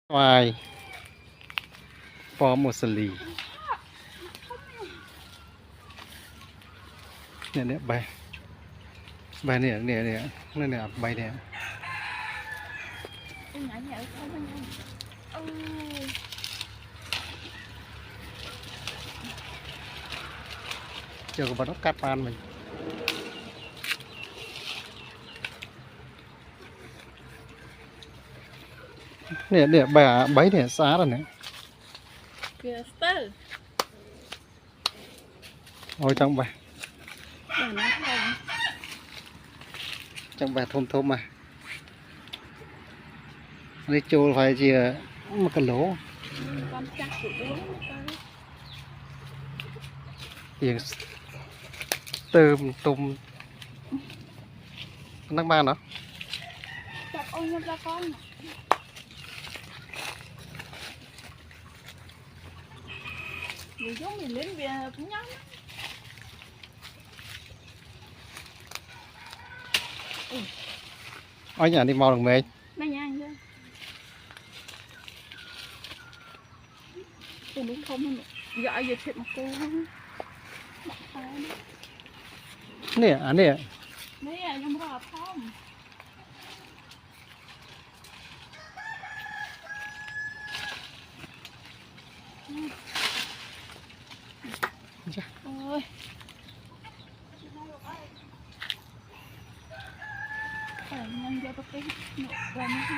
Ngoài Phó một xử lý nè bay bay nè bay nè chờ có nó cắt pan mình nè bà bấy nè xá rồi nè ôi trong bà thôm mà đây trâu phải gì một cái lỗ tiền tôm tôm năng ba nó người giống mình lên về cũng nhắn ở nhà đi mau được mấy mấy nhang chứ tôi đúng không gọi giờ thiệt mà cô nè nè nhưng mà không ôi phải nhân cho tôi cái nụ ra nữa